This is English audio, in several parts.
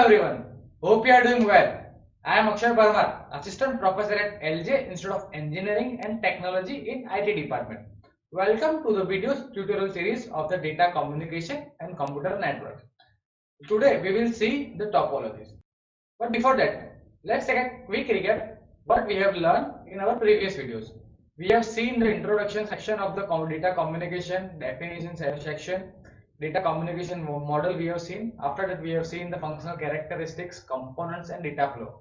everyone, hope you are doing well. I am Akshay Parmar, Assistant Professor at LJ Institute of Engineering and Technology in IT Department. Welcome to the videos tutorial series of the Data Communication and Computer Networks. Today we will see the topologies. But before that, let's take a quick recap what we have learned in our previous videos. We have seen the introduction section of the data communication definition section, data communication model we have seen. After that we have seen the functional characteristics, components and data flow.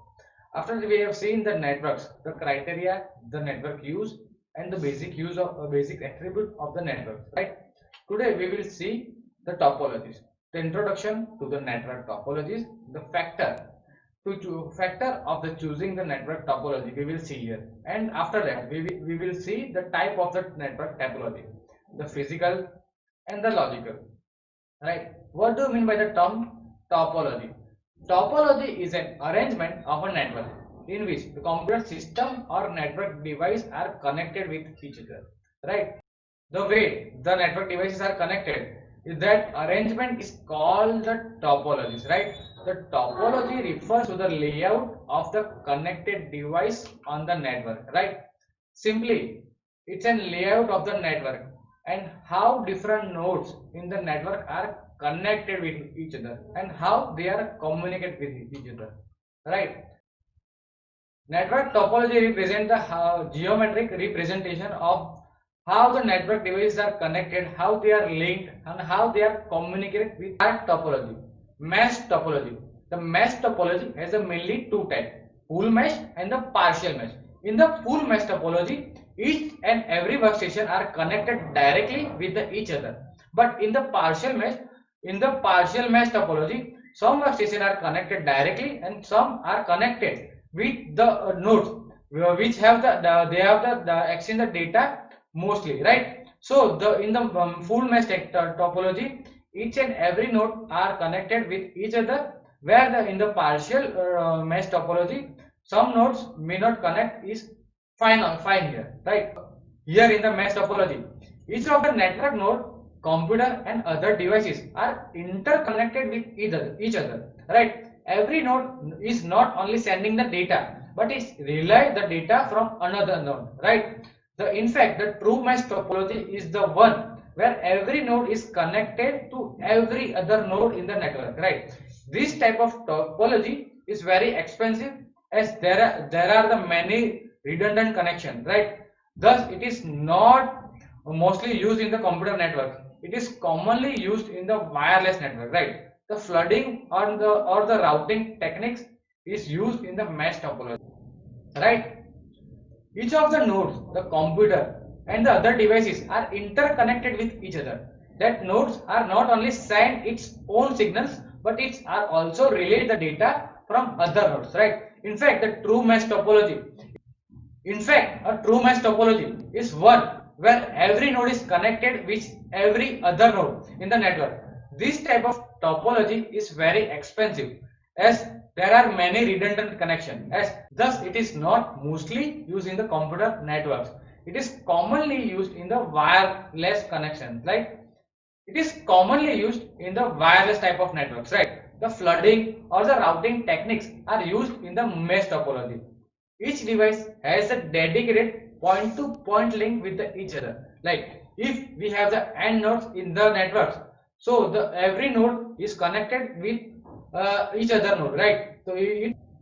After that we have seen the networks, the criteria, the network use and the basic use of basic attribute of the network, right? Today we will see the topologies, the introduction to the network topologies, the factor of the choosing the network topology we will see here, and after that we will see the type of the network topology, the physical and the logical, right? What do you mean by the term topology? Topology is an arrangement of a network in which the computer system or network device are connected with each other, right? The way the network devices are connected, that arrangement is called the topologies, right? The topology refers to the layout of the connected device on the network, right? Simply, it's a layout of the network and how different nodes in the network are connected with each other and how they are communicate with each other, right? Network topology represents the geometric representation of how the network devices are connected, how they are linked, and how they are communicated with that topology. Mesh topology. The mesh topology has mainly two types: full mesh and the partial mesh. In the full mesh topology, each and every workstation are connected directly with each other. But in the partial mesh topology, some workstations are connected directly and some are connected with the nodes which have the exchange the data mostly, right? So the in the full mesh topology, each and every node are connected with each other, where in the partial mesh topology some nodes may not connect is fine here, right? Here in the mesh topology, each of the network node, computer and other devices are interconnected with each other, right? Every node is not only sending the data but is relay the data from another node, right? In fact, the true mesh topology is the one where every node is connected to every other node in the network, right? This type of topology is very expensive as there are the many redundant connections, right? Thus, it is not mostly used in the computer network. It is commonly used in the wireless network, right? The flooding or the routing techniques is used in the mesh topology, right? Each of the nodes, the computer and the other devices are interconnected with each other. That nodes are not only send its own signals but it are also relay the data from other nodes, right? In fact, a true mesh topology is one where every node is connected with every other node in the network. This type of topology is very expensive as there are many redundant connections, as thus it is not mostly used in the computer networks. It is commonly used in the wireless connections, like it is commonly used in the wireless type of networks, right? The flooding or the routing techniques are used in the mesh topology. Each device has a dedicated point-to-point link with each other. Like if we have the n nodes in the networks, so the every node is connected with each other node, right? So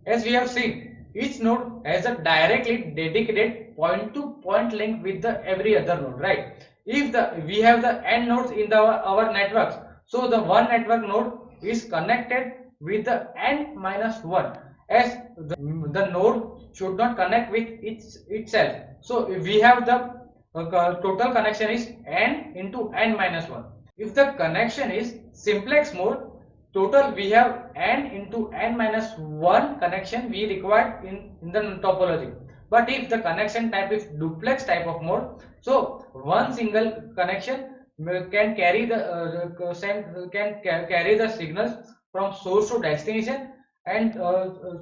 as we have seen, each node has a directly dedicated point-to-point link with the every other node, right? If we have the n nodes in our networks, so the one network node is connected with the n minus 1, as the node should not connect with itself. So if we have the total connection is n into n minus 1. If the connection is simplex mode, total we have n into n minus 1 connection we required in the topology. But if the connection type is duplex type of mode, so one single connection can carry the signals from source to destination, and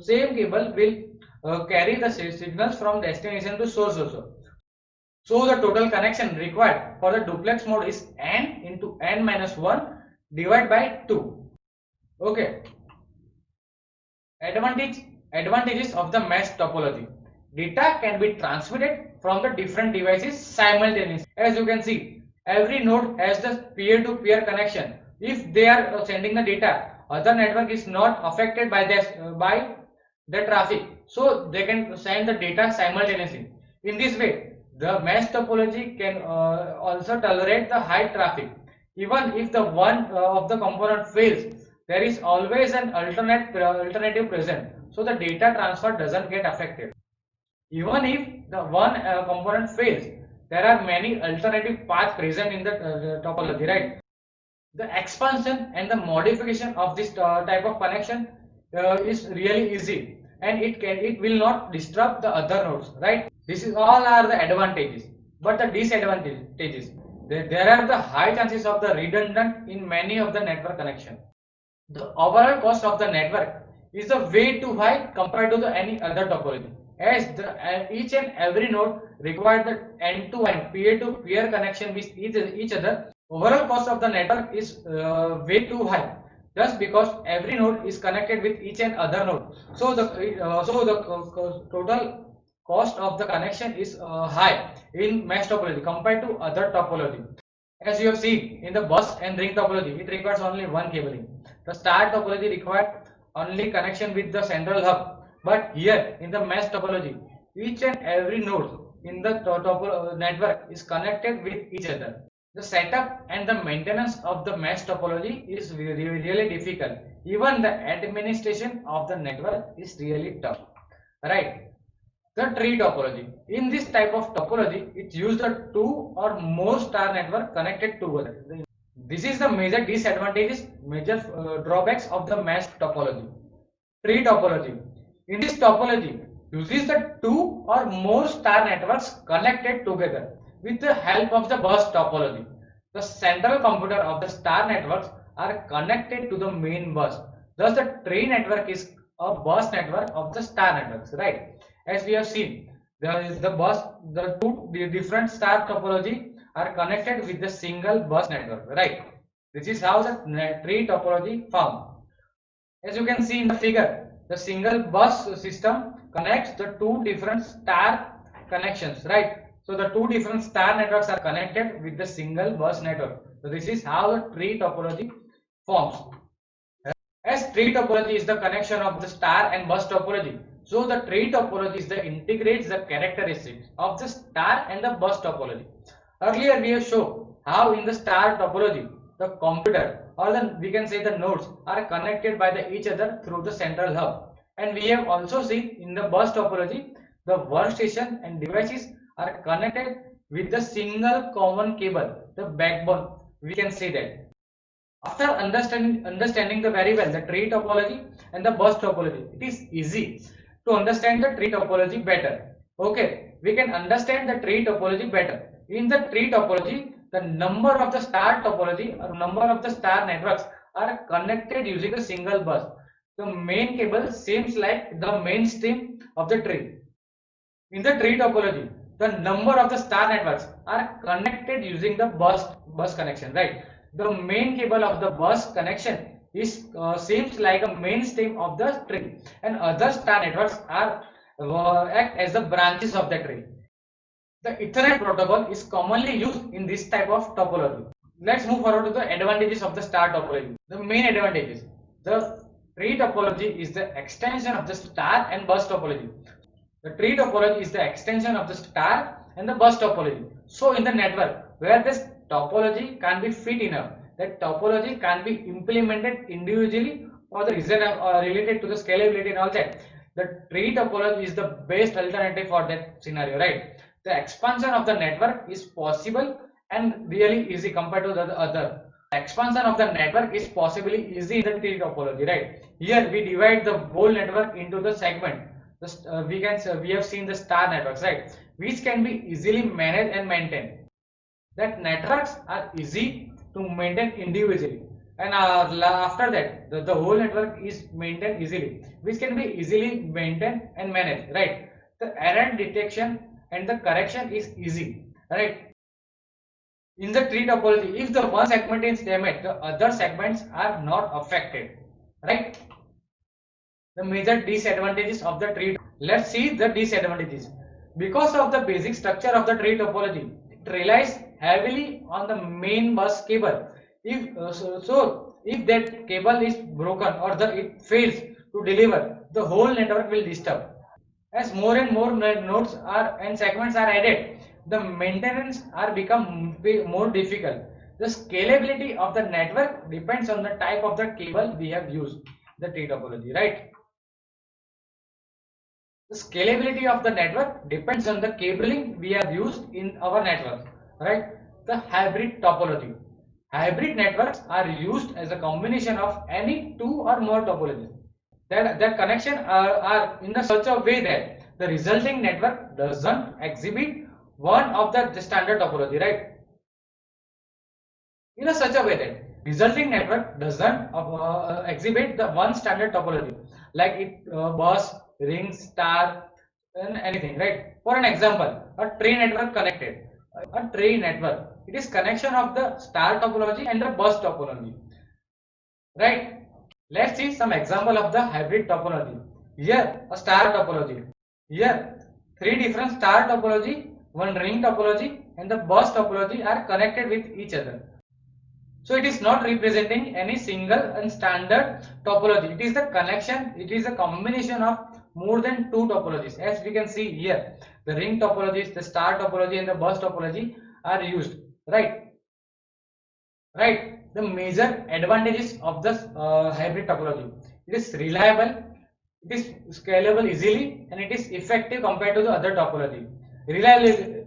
same cable will carry the signals from destination to source also. So the total connection required for the duplex mode is n into n minus 1 divided by 2. Okay. Advantages of the mesh topology. Data can be transmitted from the different devices simultaneously. As you can see, every node has the peer-to-peer connection. If they are sending the data, other network is not affected by this by the traffic, so they can send the data simultaneously. In this way, the mesh topology can also tolerate the high traffic. Even if the one of the component fails, there is always an alternative present, so the data transfer doesn't get affected. Even if the one component fails, there are many alternative paths present in the topology, right? The expansion and the modification of this type of connection is really easy, and it will not disrupt the other nodes, right? This is all are the advantages, but the disadvantages, there are the high chances of the redundant in many of the network connection. The overall cost of the network is a way too high compared to the any other topology, as each and every node requires the end-to-end peer-to-peer connection with each other. Overall cost of the network is way too high, just because every node is connected with each and other node. So the total cost of the connection is high in mesh topology compared to other topology. As you have seen in the bus and ring topology, it requires only one cabling. The star topology requires only connection with the central hub. But here in the mesh topology, each and every node in the network is connected with each other. The setup and the maintenance of the mesh topology is really difficult. Even the administration of the network is really tough. Right? The tree topology. In this type of topology, it uses the two or more star network connected together. This is the major disadvantages, major drawbacks of the mesh topology. Tree topology. In this topology, uses the two or more star networks connected together with the help of the bus topology. The central computer of the star networks are connected to the main bus. Thus, the tree network is a bus network of the star networks, right? As we have seen, the two different star topology are connected with the single bus network, right? This is how the tree topology found. As you can see in the figure, the single bus system connects the two different star connections, right? So the two different star networks are connected with the single bus network. So this is how the tree topology forms. As tree topology is the connection of the star and bus topology, so the tree topology is the integrates the characteristics of the star and the bus topology. Earlier we have shown how in the star topology the computer, or we can say the nodes, are connected by each other through the central hub, and we have also seen in the bus topology the workstation and devices are connected with the single common cable, the backbone, we can say that. After understanding the very well the tree topology and the bus topology, it is easy to understand the tree topology better. Okay, we can understand the tree topology better. In the tree topology, the number of the star topology or number of the star networks are connected using a single bus. The main cable seems like the mainstream of the tree. In the tree topology, the number of the star networks are connected using the bus connection, right? The main cable of the bus connection is seems like a mainstem of the tree, and other star networks are act as the branches of the tree. The Ethernet protocol is commonly used in this type of topology. Let's move forward to the advantages of the star topology. The main advantages: the tree topology is the extension of the star and bus topology. The tree topology is the extension of the star and the bus topology. So in the network where this topology can be fit enough, that topology can be implemented individually for the reason related to the scalability and all that. The tree topology is the best alternative for that scenario, right? The expansion of the network is possible and really easy compared to the other. The expansion of the network is possibly easy in the tree topology, right? Here we divide the whole network into the segment. We have seen the star networks, right, which can be easily managed and maintained. That networks are easy to maintain individually, and after that the whole network is maintained easily, which can be easily maintained and managed, right? The error detection and the correction is easy, right? In the tree topology, if the one segment is damaged, the other segments are not affected, right? The major disadvantages of the tree. Let's see the disadvantages. Because of the basic structure of the tree topology, it relies heavily on the main bus cable. If that cable is broken or it fails to deliver, the whole network will disturb. As more and more nodes are and segments are added, the maintenance are become more difficult. The scalability of the network depends on the type of the cable we have used, the tree topology, right? The scalability of the network depends on the cabling we have used in our network, right? The hybrid topology. Hybrid networks are used as a combination of any two or more topologies. That connection are in such a way that the resulting network doesn't exhibit one of the standard topology, right? In a such a way that resulting network doesn't exhibit the one standard topology like bus, ring, star, and anything, right? For an example, a tree network connected. A tree network, it is connection of the star topology and the bus topology, right? Let's see some example of the hybrid topology. Here a star topology. Here three different star topology, one ring topology and the bus topology are connected with each other. So it is not representing any single and standard topology. It is the connection, it is a combination of more than two topologies. As we can see here, the ring topologies, the star topology and the bus topology are used, right? Right. The major advantages of this hybrid topology. It is reliable, it is scalable easily, and it is effective compared to the other topology. Reliability.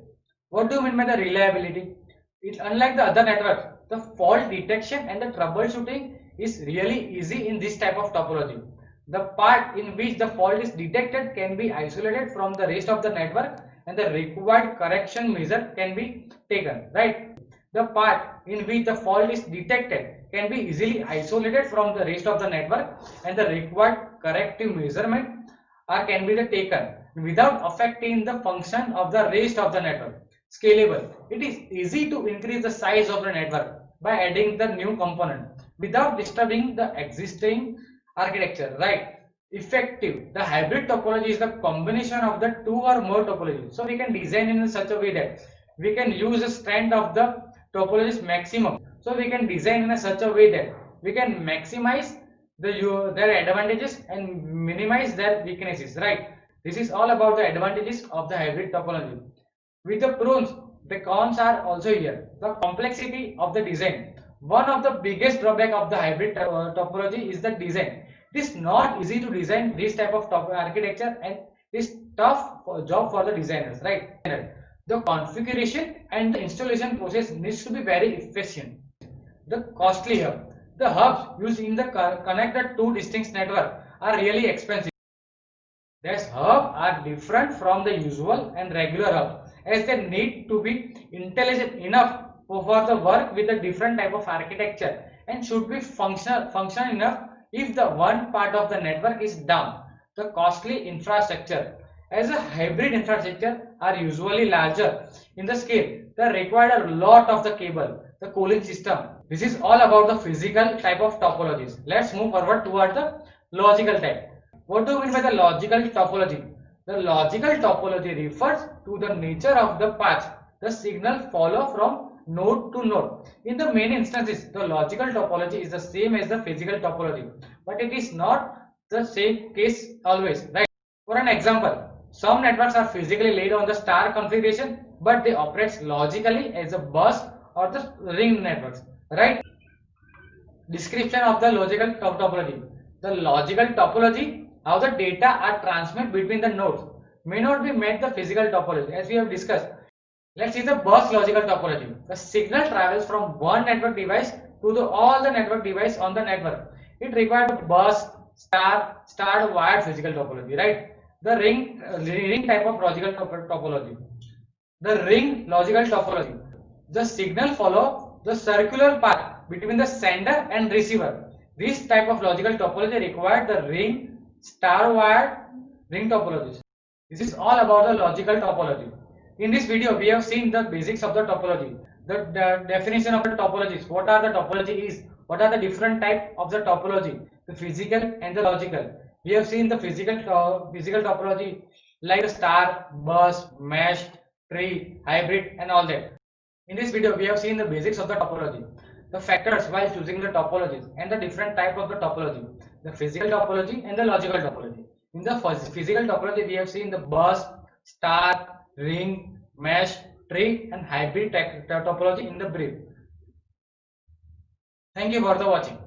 What do you mean by the reliability? It, unlike the other networks, the fault detection and the troubleshooting is really easy in this type of topology. The part in which the fault is detected can be isolated from the rest of the network and the required correction measure can be taken, right? The part in which the fault is detected can be easily isolated from the rest of the network and the required corrective measurement can be taken without affecting the function of the rest of the network. Scalable. It is easy to increase the size of the network by adding the new component without disturbing the existing architecture, right? Effective. The hybrid topology is the combination of the two or more topologies. So we can design in such a way that we can use the strength of the topologies maximum. So we can design in such a way that we can maximize their advantages and minimize their weaknesses, right? This is all about the advantages of the hybrid topology. With the pros, the cons are also here. The complexity of the design. One of the biggest drawback of the hybrid topology is the design. It is not easy to design this type of architecture and it is tough job for the designers, right? The configuration and the installation process needs to be very efficient. The costly hub. The hubs used in the connect the two distinct network are really expensive. These hubs are different from the usual and regular hub as they need to be intelligent enough for the work with a different type of architecture and should be functional enough if the one part of the network is down. The costly infrastructure. As a hybrid infrastructure are usually larger in the scale, they require a lot of the cable, the cooling system. This is all about the physical type of topologies. Let's move forward toward the logical type. What do you mean by the logical topology? The logical topology refers to the nature of the path the signal follow from node to node. In the many instances, the logical topology is the same as the physical topology, but it is not the same case always, right? For an example, some networks are physically laid on the star configuration, but they operate logically as a bus or the ring networks, right? Description of the logical topology. The logical topology, how the data are transmitted between the nodes, may not be met the physical topology as we have discussed. Let's see the bus logical topology. The signal travels from one network device to all the network device on the network. It requires a bus, star wired physical topology, right? The ring type of logical topology. The ring logical topology. The signal follow the circular path between the sender and receiver. This type of logical topology required the ring star wired ring topologies. This is all about the logical topology. In this video, we have seen the basics of the topology, the definition of the topologies, what are the topology is, what are the different type of the topology, the physical and the logical. We have seen the physical topology like the star, bus, mesh, tree, hybrid, and all that. In this video, we have seen the basics of the topology, the factors while choosing the topologies, and the different type of the topology, the physical topology and the logical topology. In the physical topology, we have seen the bus, star, ring, mesh, tree, and hybrid topology in the brief. Thank you for the watching.